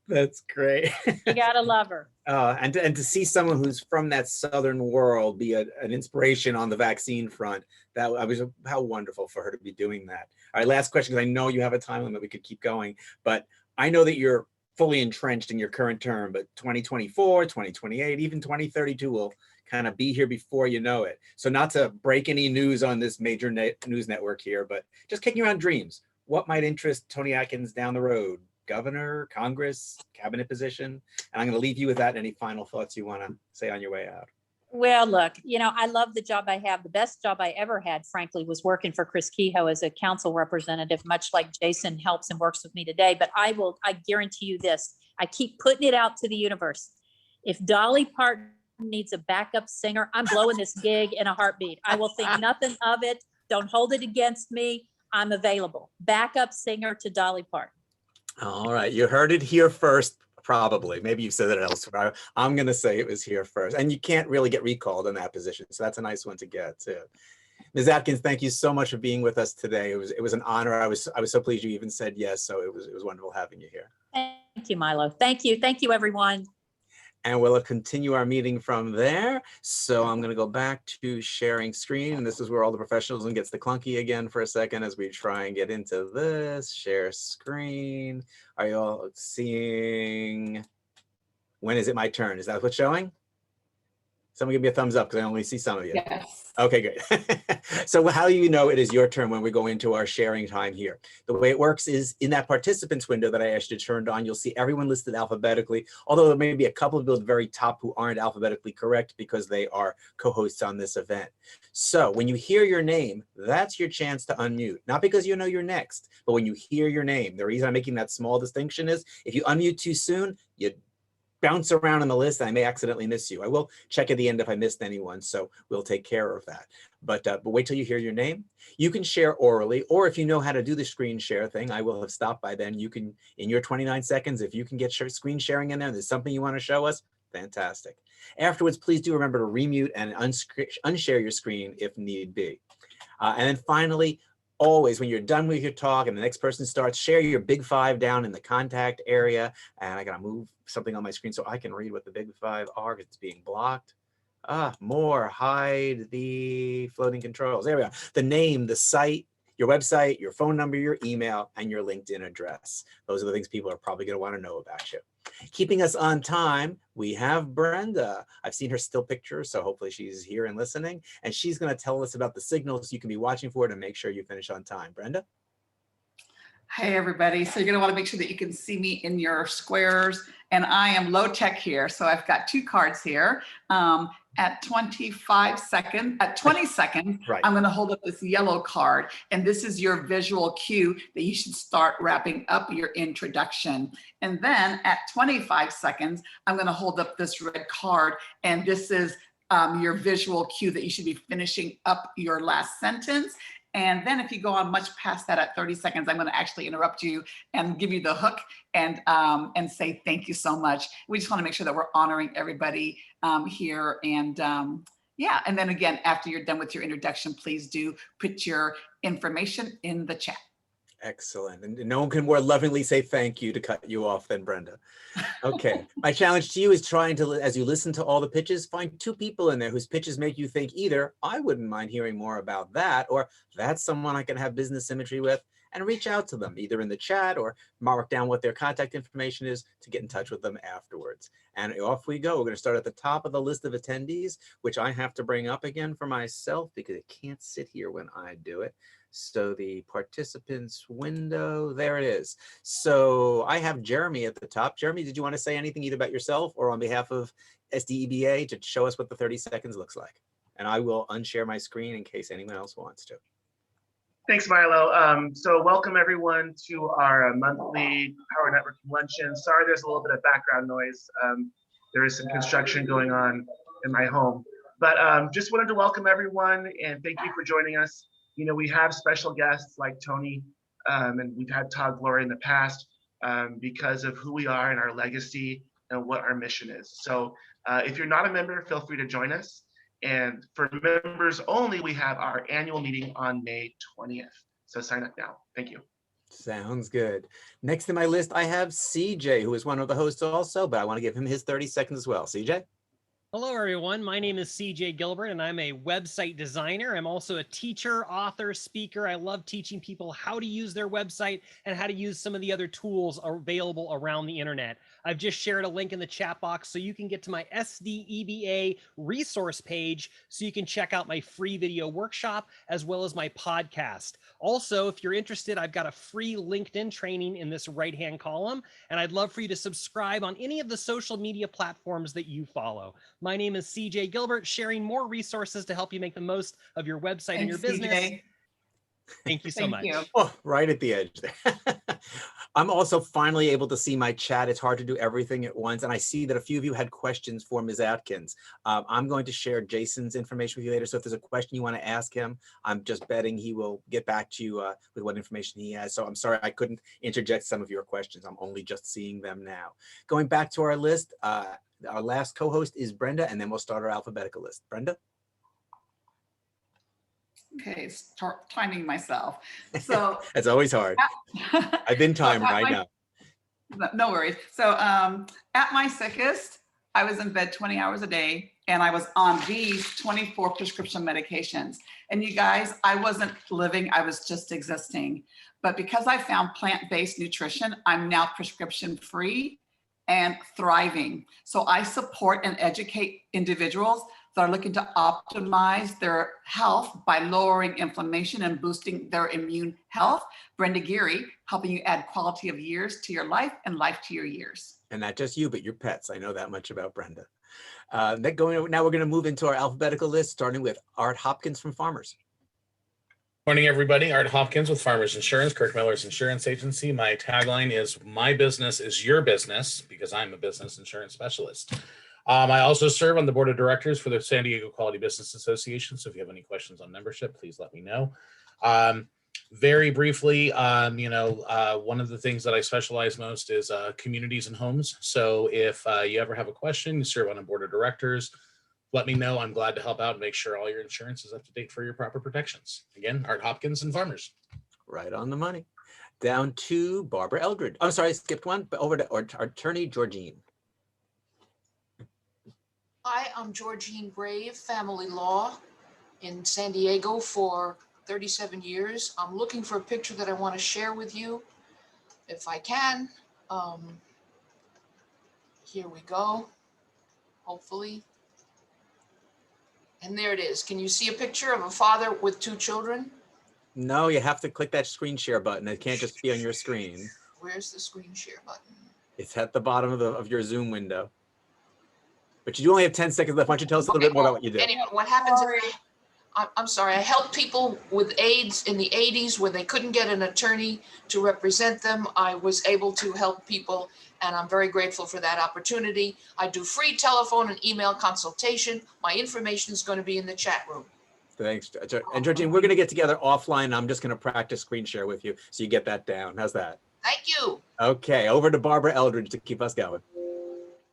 that's great. you gotta love her. And to see someone who's from that Southern world be an inspiration on the vaccine front, how wonderful for her to be doing that. All right, last question, because I know you have a time limit, we could keep going, but I know that you're fully entrenched in your current term, but 2024, 2028, even 2032 will kind of be here before you know it. So not to break any news on this major news network here, but just kicking around dreams. What might interest Toni Atkins down the road? Governor, Congress, cabinet position? And I'm going to leave you with that. Any final thoughts you want to say on your way out? Well, look, you know, I love the job I have. The best job I ever had, frankly, was working for Chris Kehoe as a council representative, much like Jason helps and works with me today. But I guarantee you this, I keep putting it out to the universe. If Dolly Parton needs a backup singer, I'm blowing this gig in a heartbeat. I will think nothing of it. Don't hold it against me. I'm available. Backup singer to Dolly Parton. All right, you heard it here first, probably. Maybe you've said it elsewhere. I'm going to say it was here first. And you can't really get recalled in that position. So that's a nice one to get too. Ms. Atkins, thank you so much for being with us today. It was an honor. I was so pleased you even said yes. So it was wonderful having you here. Thank you, Milo. Thank you. Thank you, everyone. And we'll continue our meeting from there. So I'm going to go back to sharing screen. And this is where all the professionalism gets the clunky again for a second as we try and get into this. Share screen. Are you all seeing? When is it my turn? Is that what's showing? Someone give me a thumbs up because I only see some of you. Yes. Okay, good. So how do you know it is your turn when we go into our sharing time here? The way it works is in that participants window that I asked you to turn on, you'll see everyone listed alphabetically, although there may be a couple of people at the very top who aren't alphabetically correct because they are co-hosts on this event. So when you hear your name, that's your chance to unmute. Not because you know you're next, but when you hear your name. The reason I'm making that small distinction is if you unmute too soon, you bounce around on the list. I may accidentally miss you. I will check at the end if I missed anyone, so we'll take care of that. But wait till you hear your name. You can share orally, or if you know how to do the screen share thing, I will have stopped by then. You can, in your 29 seconds, if you can get screen sharing in there, there's something you want to show us, fantastic. Afterwards, please do remember to remute and unshare your screen if need be. And then finally, always when you're done with your talk and the next person starts, share your big 5 down in the contact area. And I gotta move something on my screen so I can read what the big 5 are because it's being blocked. More, hide the floating controls. There we go. The name, the site, your website, your phone number, your email, and your LinkedIn address. Those are the things people are probably gonna wanna know about you. Keeping us on time, we have Brenda. I've seen her still picture, so hopefully she's here and listening. And she's going to tell us about the signals you can be watching for to make sure you finish on time. Brenda? Hey, everybody. So you're going to want to make sure that you can see me in your squares. And I am low tech here. So I've got 2 cards here. At 20 seconds, right. I'm going to hold up this yellow card. And this is your visual cue that you should start wrapping up your introduction. And then at 25 seconds, I'm going to hold up this red card. And this is your visual cue that you should be finishing up your last sentence. And then if you go on much past that at 30 seconds, I'm going to actually interrupt you and give you the hook and say thank you so much. We just want to make sure that we're honoring everybody here. And yeah, and then again, after you're done with your introduction, please do put your information in the chat. Excellent. And no one can more lovingly say thank you to cut you off than Brenda. Okay. My challenge to you is trying to, as you listen to all the pitches, find 2 people in there whose pitches make you think either I wouldn't mind hearing more about that, or that's someone I can have business symmetry with, and reach out to them either in the chat or mark down what their contact information is to get in touch with them afterwards. And off we go. We're going to start at the top of the list of attendees, which I have to bring up again for myself because it can't sit here when I do it. So the participants window, there it is. So I have Jeremy at the top. Jeremy, did you want to say anything either about yourself or on behalf of SDEBA to show us what the 30 seconds looks like? And I will unshare my screen in case anyone else wants to. Thanks, Milo. So welcome everyone to our monthly Power Networking Luncheon. Sorry, there's a little bit of background noise. There is some construction going on in my home, but just wanted to welcome everyone and thank you for joining us. You know, we have special guests like Toni, and we've had Todd Glory in the past because of who we are and our legacy and what our mission is. So if you're not a member, feel free to join us. And for members only, we have our annual meeting on May 20th. So sign up now. Thank you. Sounds good. Next in my list, I have CJ, who is one of the hosts also, but I want to give him his 30 seconds as well. CJ? Hello, everyone. My name is CJ Gilbert, and I'm a website designer. I'm also a teacher, author, speaker. I love teaching people how to use their website and how to use some of the other tools available around the internet. I've just shared a link in the chat box so you can get to my SDEBA resource page so you can check out my free video workshop as well as my podcast. Also, if you're interested, I've got a free LinkedIn training in this right-hand column, and I'd love for you to subscribe on any of the social media platforms that you follow. My name is CJ Gilbert, sharing more resources to help you make the most of your website and your business. CJ. Thank you so much. You. Oh, right at the edge there. I'm also finally able to see my chat. It's hard to do everything at once. And I see that a few of you had questions for Ms. Atkins. I'm going to share Jason's information with you later. So if there's a question you want to ask him, I'm just betting he will get back to you with what information he has. So I'm sorry I couldn't interject some of your questions. I'm only just seeing them now. Going back to our list, our last co-host is Brenda, and then we'll start our alphabetical list. Brenda? Okay, start timing myself. So It's always hard. I've been timed right now. No worries. So at my sickest, I was in bed 20 hours a day, and I was on these 24 prescription medications. And you guys, I wasn't living, I was just existing. But because I found plant-based nutrition, I'm now prescription-free and thriving. So I support and educate individuals that are looking to optimize their health by lowering inflammation and boosting their immune health. Brenda Geary, helping you add quality of years to your life and life to your years. And not just you, but your pets. I know that much about Brenda. Now we're going to move into our alphabetical list, starting with Art Hopkins from Farmers. Morning, everybody. Art Hopkins with Farmers Insurance, Kirk Miller's insurance agency. My tagline is "My business is your business," because I'm a business insurance specialist. I also serve on the board of directors for the San Diego Quality Business Association. So if you have any questions on membership, please let me know. Very briefly, one of the things that I specialize most is communities and homes. So if you ever have a question, you serve on a board of directors, let me know. I'm glad to help out and make sure all your insurance is up to date for your proper protections. Again, Art Hopkins and Farmers. Right on the money. Down to Barbara Eldridge. I'm sorry, I skipped one, but over to our attorney, Georgine. Hi, I'm Georgine Brave, family law in San Diego for 37 years. I'm looking for a picture that I want to share with you if I can. Here we go, hopefully. And there it is. Can you see a picture of a father with 2 children? No, you have to click that screen share button. It can't just be on your screen. Where's the screen share button? It's at the bottom of your Zoom window. But you only have 10 seconds left. Why don't you tell us a little bit more about what you do? Anyway, what happens, I'm sorry, I helped people with AIDS in the 80s when they couldn't get an attorney to represent them. I was able to help people, and I'm very grateful for that opportunity. I do free telephone and email consultation. My information is going to be in the chat room. Thanks. And Georgine, we're going to get together offline. I'm just going to practice screen share with you so you get that down. How's that? Thank you. Okay, over to Barbara Eldridge to keep us going.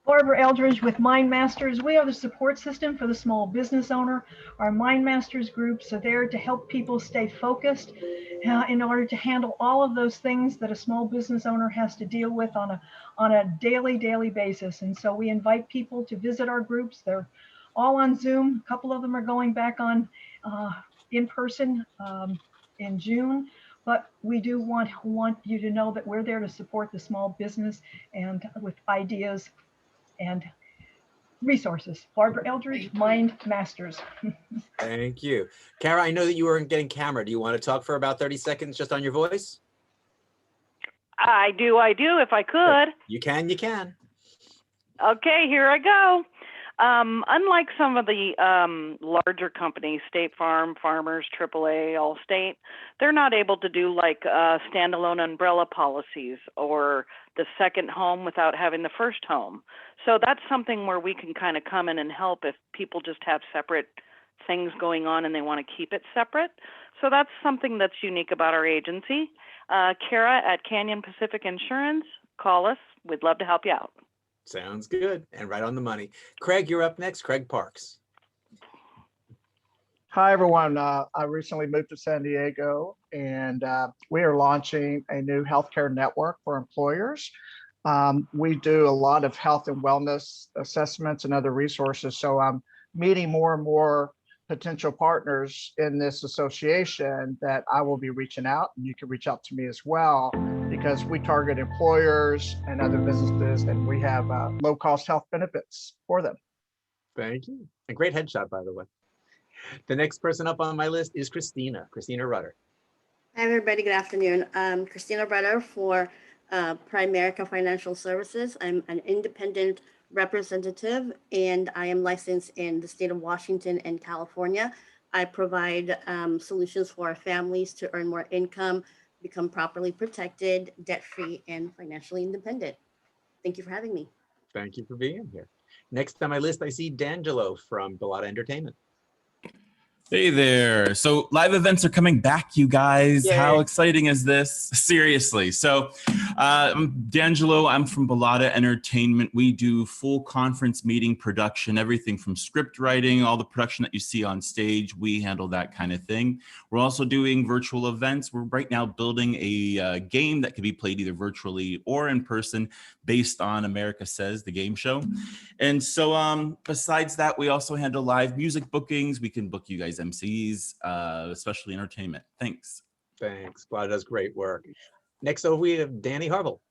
Barbara Eldridge with Mind Masters. We are the support system for the small business owner. Our Mind Masters groups are there to help people stay focused in order to handle all of those things that a small business owner has to deal with on a daily basis. And so we invite people to visit our groups. They're all on Zoom. A couple of them are going back on in person in June. But we do want you to know that we're there to support the small business and with ideas and resources. Barbara Eldridge, Mind Masters. Thank you. Kara, I know that you weren't getting camera. Do you want to talk for about 30 seconds just on your voice? I do, if I could. You can. Okay, here I go. Unlike some of the larger companies, State Farm, Farmers, AAA, Allstate, they're not able to do like standalone umbrella policies or the second home without having the first home. So that's something where we can kind of come in and help if people just have separate things going on and they want to keep it separate. So that's something that's unique about our agency. Kara at Canyon Pacific Insurance, call us. We'd love to help you out. Sounds good and right on the money. Craig, you're up next. Craig Parks. Hi, everyone. I recently moved to San Diego, and we are launching a new healthcare network for employers. We do a lot of health and wellness assessments and other resources. So I'm meeting more and more potential partners in this association that I will be reaching out, and you can reach out to me as well, because we target employers and other businesses, and we have low-cost health benefits for them. Thank you. A great headshot, by the way. The next person up on my list is Christina Rudder. Hi, everybody. Good afternoon. Christina Rudder for Primerica Financial Services. I'm an independent representative, and I am licensed in the state of Washington and California. I provide solutions for our families to earn more income, become properly protected, debt-free, and financially independent. Thank you for having me. Thank you for being here. Next on my list, I see D'Angelo from Bellotta Entertainment. Hey there. So live events are coming back, you guys. Yay. How exciting is this? Seriously. So I'm D'Angelo. I'm from Bellotta Entertainment. We do full conference meeting production, everything from script writing, all the production that you see on stage. We handle that kind of thing. We're also doing virtual events. We're right now building a game that can be played either virtually or in person based on America Says, the game show. And so besides that, we also handle live music bookings. We can book you guys MCs, especially entertainment. Thanks. Thanks. Bellotta does great work. Next over, we have Danny Harville.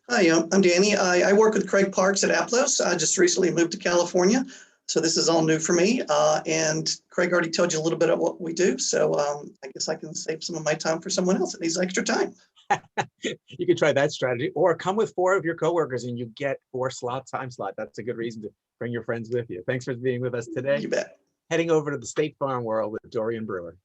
Hi, I'm Danny. I work with Craig Parks at Aplos. I just recently moved to California, so this is all new for me. And Craig already told you a little bit about what we do, so I guess I can save some of my time for someone else that needs extra time. You could try that strategy, or come with 4 of your coworkers and you get 4 time slot. That's a good reason to bring your friends with you. Thanks for being with us today. You bet. heading over to the State Farm world with Dorian Brewer.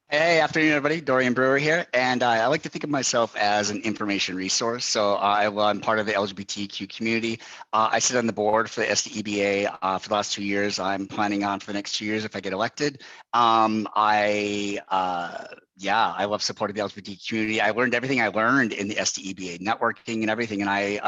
Hey, afternoon, everybody. Dorian Brewer here, and I like to think of myself as an information resource. So I'm part of the LGBTQ community. I sit on the board for the SDEBA for the last 2 years. I'm planning on for the next 2 years if I get elected. I love supporting the LGBT community. I learned everything I learned in the SDEBA, networking and everything, and I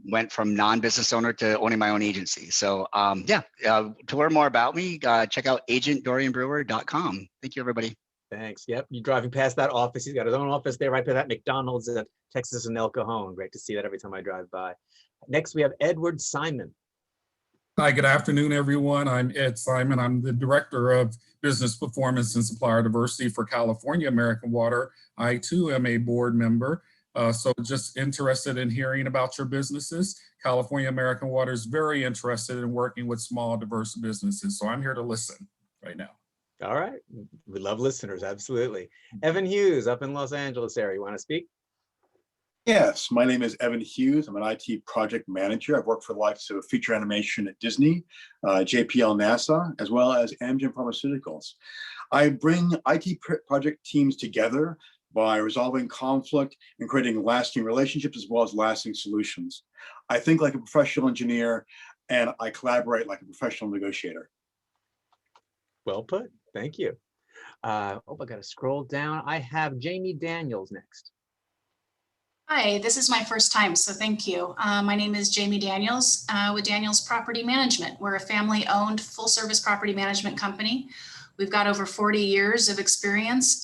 went from non-business owner to owning my own agency. So to learn more about me, check out agentdorianbrewer.com. Thank you, everybody. Thanks. Yep. You're driving past that office. He's got his own office there right by that McDonald's at Texas and El Cajon. Great to see that every time I drive by. Next, we have Edward Simon. Hi, good afternoon, everyone. I'm Ed Simon. I'm the Director of Business Performance and Supplier Diversity for California American Water. I too am a board member. So just interested in hearing about your businesses. California American Water is very interested in working with small, diverse businesses. So I'm here to listen right now. All right. We love listeners. Absolutely. Evan Hughes up in Los Angeles area. You want to speak? Yes, my name is Evan Hughes. I'm an IT project manager. I've worked for the likes of feature animation at Disney, JPL NASA, as well as Amgen Pharmaceuticals. I bring IT project teams together by resolving conflict and creating lasting relationships as well as lasting solutions. I think like a professional engineer and I collaborate like a professional negotiator. Well put. Thank you. I got to scroll down. I have Jamie Daniels next. Hi, this is my first time, so thank you. My name is Jamie Daniels with Daniels Property Management. We're a family-owned full-service property management company. We've got over 40 years of experience,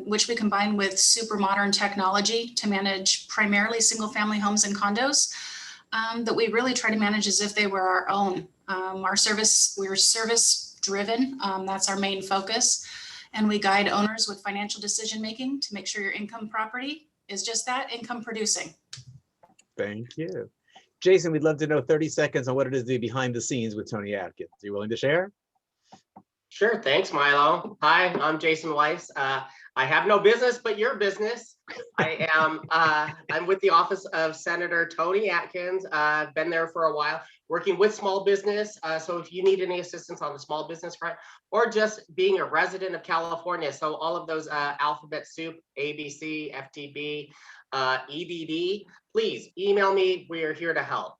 which we combine with super modern technology to manage primarily single-family homes and condos that we really try to manage as if they were our own. We're service-driven. That's our main focus, and we guide owners with financial decision-making to make sure your income property is just that, income producing. Thank you. Jason, we'd love to know 30 seconds on what it is to be behind the scenes with Toni Atkins. Are you willing to share? Sure, thanks, Milo. Hi, I'm Jason Weiss. I have no business but your business. I'm with the office of Senator Toni Atkins. I've been there for a while, working with small business. So if you need any assistance on the small business front, or just being a resident of California, so all of those alphabet soup, ABC, FTB, EBD, please email me. We are here to help.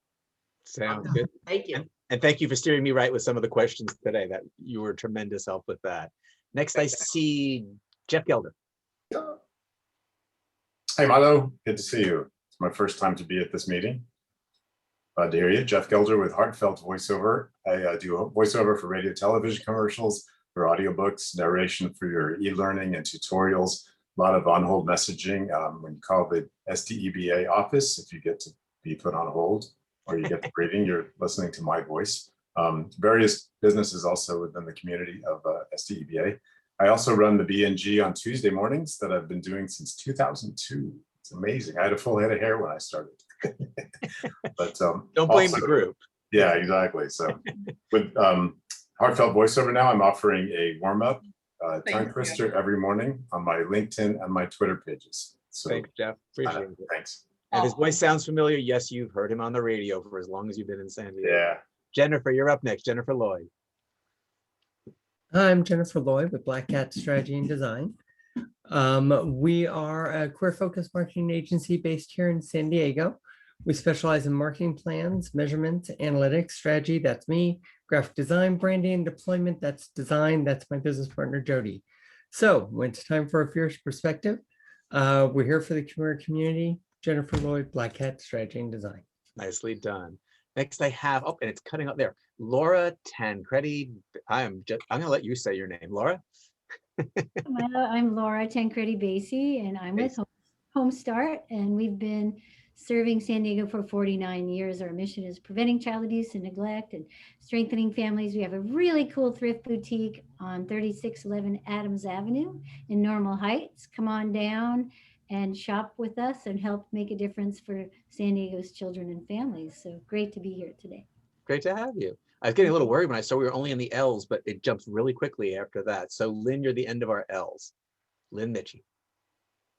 Sounds good. Thank you. And thank you for steering me right with some of the questions today. That you were tremendous help with that. Next, I see Jeff Gelder. Hey, Milo. Good to see you. It's my first time to be at this meeting. Glad to hear you. Jeff Gelder with Heartfelt Voiceover. I do voiceover for radio, television commercials, for audiobooks, narration for your e-learning and tutorials, a lot of on-hold messaging. When you call the SDEBA office, if you get to be put on hold or you get the greeting, you're listening to my voice. Various businesses also within the community of SDEBA. I also run the BNG on Tuesday mornings that I've been doing since 2002. It's amazing. I had a full head of hair when I started. But don't blame the group. Yeah, exactly. So with Heartfelt Voiceover now, I'm offering a warm-up tongue twister every morning on my LinkedIn and my Twitter pages. So thanks, Jeff. Appreciate it. Thanks. And his voice sounds familiar. Yes, you've heard him on the radio for as long as you've been in San Diego. Yeah. Jennifer, you're up next. Jennifer Lloyd. I'm Jennifer Lloyd with Black Cat Strategy and Design. We are a queer-focused marketing agency based here in San Diego. We specialize in marketing plans, measurement, analytics, strategy. That's me. Graphic design, branding, deployment. That's design. That's my business partner, Jody. So when it's time for a fierce perspective, we're here for the queer community. Jennifer Lloyd, Black Cat Strategy and Design. Nicely done. Next I have, oh, and it's cutting up there. Laura Tancredi. I'm going to let you say your name, Laura. I'm Laura Tancredi Basie, and I'm with Home Start, and we've been serving San Diego for 49 years. Our mission is preventing child abuse and neglect and strengthening families. We have a really cool thrift boutique on 3611 Adams Avenue in Normal Heights. Come on down and shop with us and help make a difference for San Diego's children and families. So great to be here today. Great to have you. I was getting a little worried when I saw we were only in the L's, but it jumps really quickly after that. So Lynn, you're the end of our L's. Lynn Mitchie.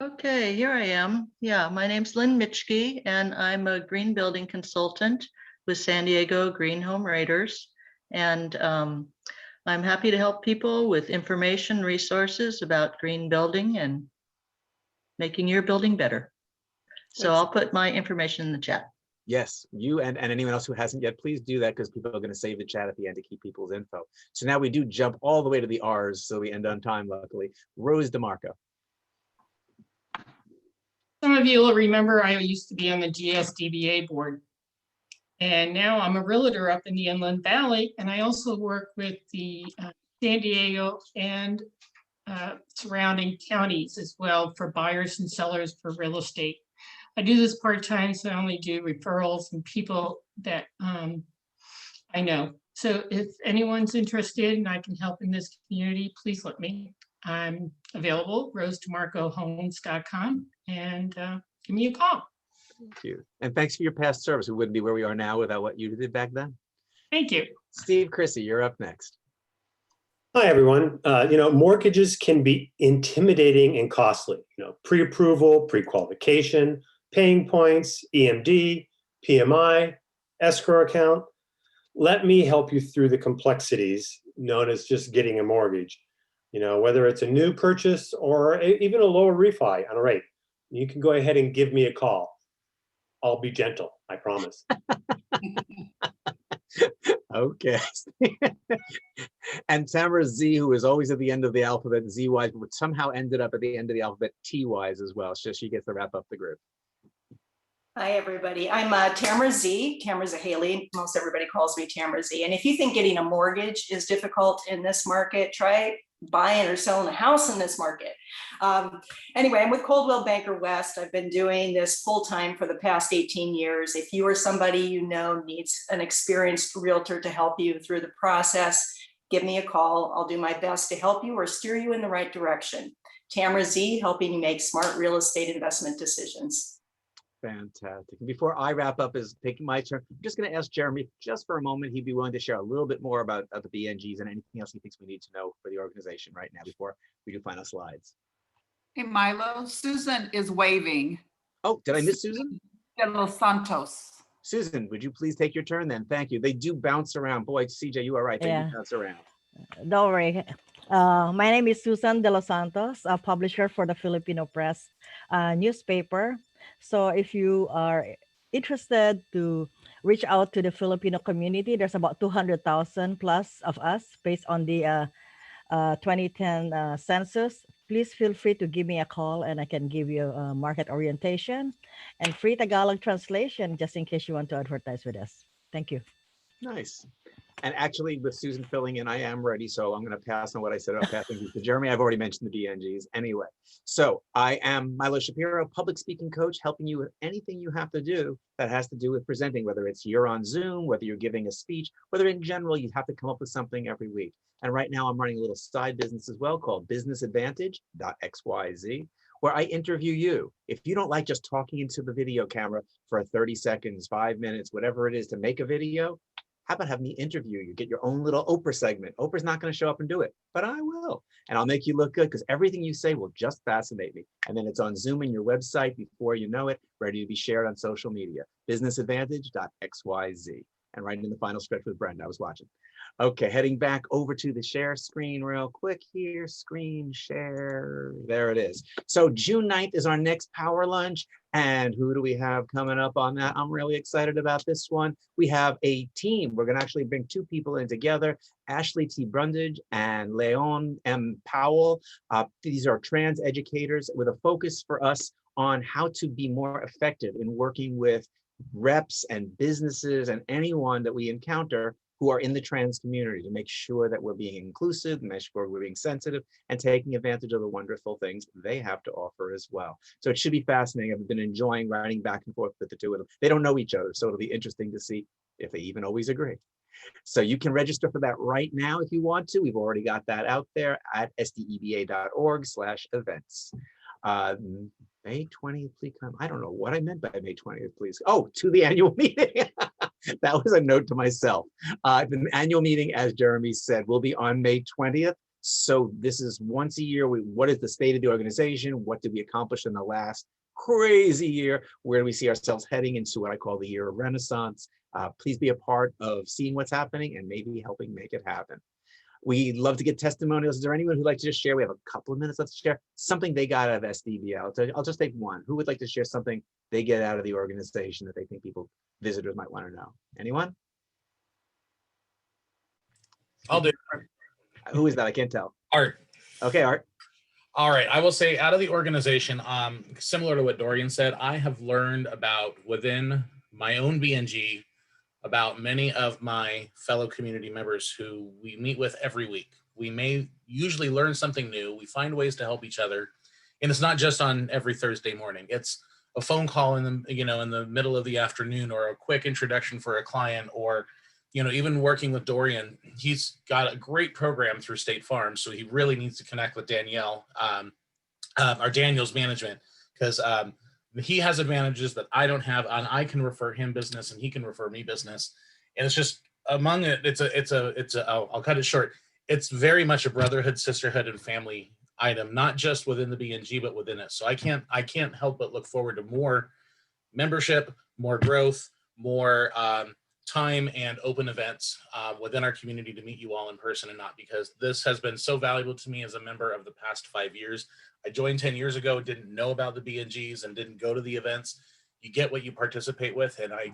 Okay, here I am. Yeah, my name's Lynn Mitchke, and I'm a green building consultant with San Diego Green Home Raiders. And I'm happy to help people with information, resources about green building and making your building better. So I'll put my information in the chat. Yes, you and anyone else who hasn't yet, please do that because people are going to save the chat at the end to keep people's info. So now we do jump all the way to the R's, so we end on time, luckily. Rose DeMarco. Some of you will remember I used to be on the GSDBA board. And now I'm a realtor up in the Inland Valley, and I also work with the San Diego and surrounding counties as well for buyers and sellers for real estate. I do this part-time, so I only do referrals and people that I know. So if anyone's interested and I can help in this community, please let me. I'm available, rosedemarcohomes.com, and give me a call. Thank you. And thanks for your past service. We wouldn't be where we are now without what you did back then. Thank you. Steve Chrissy, you're up next. Hi, everyone. Mortgages can be intimidating and costly. Pre-approval, pre-qualification, paying points, EMD, PMI, escrow account. Let me help you through the complexities known as just getting a mortgage. Whether it's a new purchase or even a lower refi on a rate, you can go ahead and give me a call. I'll be gentle, I promise. Okay. And Tamara Z, who is always at the end of the alphabet, Z-wise, but somehow ended up at the end of the alphabet, T-wise as well. So she gets to wrap up the group. Hi, everybody. I'm Tamara Z. Tamara Zahaley. Most everybody calls me Tamara Z. And if you think getting a mortgage is difficult in this market, try buying or selling a house in this market. Anyway, I'm with Coldwell Banker West. I've been doing this full-time for the past 18 years. If you or somebody you know needs an experienced realtor to help you through the process, give me a call. I'll do my best to help you or steer you in the right direction. Tamara Z, helping you make smart real estate investment decisions. Fantastic. And before I wrap up, is taking my turn, I'm just going to ask Jeremy just for a moment. He'd be willing to share a little bit more about the BNGs and anything else he thinks we need to know for the organization right now before we do final slides. Hey, Milo, Susan is waving. Oh, did I miss Susan? De Los Santos. Susan, would you please take your turn then? Thank you. They do bounce around. Boy, CJ, you are right. They do bounce around. Don't worry. My name is Susan De Los Santos, a publisher for the Filipino Press newspaper. So if you are interested to reach out to the Filipino community, there's about 200,000 plus of us based on the 2010 census. Please feel free to give me a call and I can give you a market orientation and free Tagalog translation just in case you want to advertise with us. Thank you. Nice. And actually, with Susan filling in, I am ready. So I'm going to pass on what I said about passing to Jeremy. I've already mentioned the BNGs anyway. So I am Milo Shapiro, public speaking coach, helping you with anything you have to do that has to do with presenting, whether it's you're on Zoom, whether you're giving a speech, whether in general you have to come up with something every week. And right now I'm running a little side business as well called businessadvantage.xyz, where I interview you. If you don't like just talking into the video camera for 30 seconds, 5 minutes, whatever it is to make a video, how about have me interview you, get your own little Oprah segment. Oprah's not going to show up and do it, but I will. And I'll make you look good because everything you say will just fascinate me. And then it's on Zoom and your website before you know it, ready to be shared on social media. Businessadvantage.xyz. And right in the final stretch with Brenda, I was watching. Okay, heading back over to the share screen real quick here. Screen share. There it is. So June 9th is our next power lunch. And who do we have coming up on that? I'm really excited about this one. We have a team. We're going to actually bring two people in together, Ashley T. Brundage and Leon M. Powell. These are trans educators with a focus for us on how to be more effective in working with reps and businesses and anyone that we encounter who are in the trans community to make sure that we're being inclusive, make sure we're being sensitive and taking advantage of the wonderful things they have to offer as well. So it should be fascinating. I've been enjoying writing back and forth with the two of them. They don't know each other, so it'll be interesting to see if they even always agree. So you can register for that right now if you want to. We've already got that out there at sdeba.org/events. May 20th, please come. I don't know what I meant by May 20th, please. Oh, to the annual meeting. That was a note to myself. The annual meeting, as Jeremy said, will be on May 20th. So this is once a year. What is the state of the organization? What did we accomplish in the last crazy year? Where do we see ourselves heading into what I call the year of Renaissance? Please be a part of seeing what's happening and maybe helping make it happen. We love to get testimonials. Is there anyone who'd like to just share? We have a couple of minutes. Let's share something they got out of SDEBA. I'll just take one. Who would like to share something they get out of the organization that they think visitors might want to know? Anyone? I'll do it. Who is that? I can't tell. Art. Okay, Art. All right. I will say out of the organization, similar to what Dorian said, I have learned about within my own BNG about many of my fellow community members who we meet with every week. We may usually learn something new. We find ways to help each other. And it's not just on every Thursday morning. It's a phone call in the middle of the afternoon, or a quick introduction for a client, or even working with Dorian. He's got a great program through State Farm, so he really needs to connect with Danielle, or Daniel's management, because he has advantages that I don't have, and I can refer him business and he can refer me business. And it's just among it, I'll cut it short. It's very much a brotherhood, sisterhood, and family item, not just within the BNG, but within it. So I can't help but look forward to more membership, more growth, more time and open events within our community to meet you all in person, and not, because this has been so valuable to me as a member of the past 5 years. I joined 10 years ago, didn't know about the BNGs and didn't go to the events. You get what you participate with, and I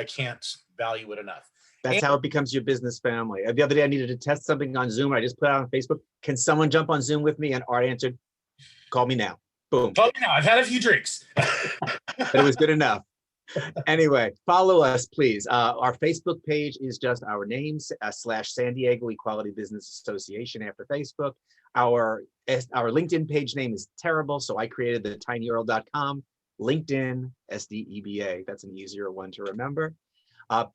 can't value it enough. That's how it becomes your business family. The other day I needed to test something on Zoom. I just put it out on Facebook. Can someone jump on Zoom with me? And Art answered, call me now. Boom. Call me now. I've had a few drinks. But it was good enough. Anyway, follow us, please. Our Facebook page is just our names / San Diego Equality Business Association after Facebook. Our LinkedIn page name is terrible, so I created the tinyurl.com LinkedIn SDEBA. That's an easier one to remember.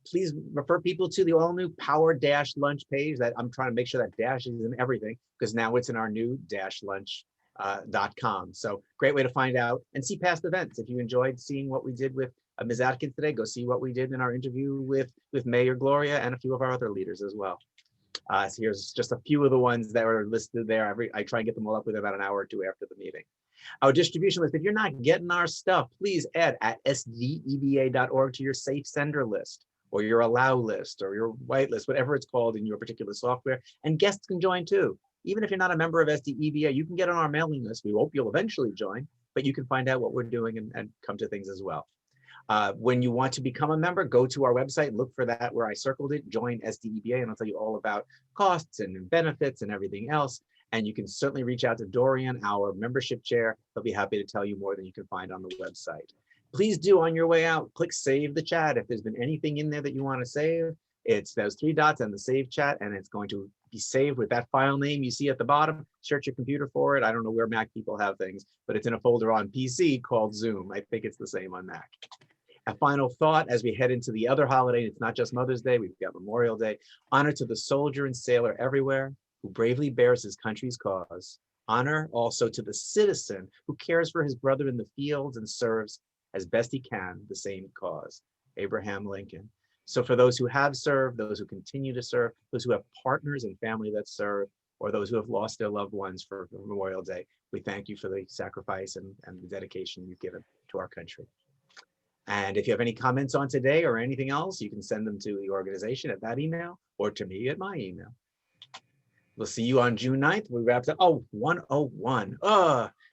Please refer people to the all new Power Dash Lunch page. That I'm trying to make sure that dash is in everything, because now it's in our new -lunch.com. So great way to find out and see past events. If you enjoyed seeing what we did with Ms. Atkins today, go see what we did in our interview with Mayor Gloria and a few of our other leaders as well. So here's just a few of the ones that are listed there. I try and get them all up with about an hour or two after the meeting. Our distribution list, if you're not getting our stuff, please add at sdeba.org to your safe sender list, or your allow list, or your white list, whatever it's called in your particular software. And guests can join too. Even if you're not a member of SDEBA, you can get on our mailing list. We hope you'll eventually join, but you can find out what we're doing and come to things as well. When you want to become a member, go to our website, look for that where I circled it, join SDEBA, and I'll tell you all about costs and benefits and everything else. And you can certainly reach out to Dorian, our membership chair. He'll be happy to tell you more than you can find on the website. Please do, on your way out, click save the chat. If there's been anything in there that you want to save, it's those 3 dots and the save chat, and it's going to be saved with that file name you see at the bottom. Search your computer for it. I don't know where Mac people have things, but it's in a folder on PC called Zoom. I think it's the same on Mac. A final thought as we head into the other holiday, it's not just Mother's Day, we've got Memorial Day. Honor to the soldier and sailor everywhere who bravely bears his country's cause. Honor also to the citizen who cares for his brother in the fields and serves as best he can the same cause. Abraham Lincoln. So for those who have served, those who continue to serve, those who have partners and family that serve, or those who have lost their loved ones for Memorial Day, we thank you for the sacrifice and the dedication you've given to our country. And if you have any comments on today or anything else, you can send them to the organization at that email or to me at my email. We'll see you on June 9th. We wrapped up. Oh, 101.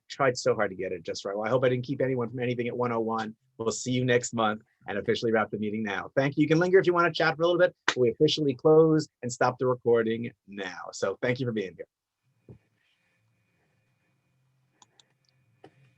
Tried so hard to get it just right. Well, I hope I didn't keep anyone from anything at 101. We'll see you next month and officially wrap the meeting now. Thank you. You can linger if you want to chat for a little bit. We officially close and stop the recording now. So thank you for being here.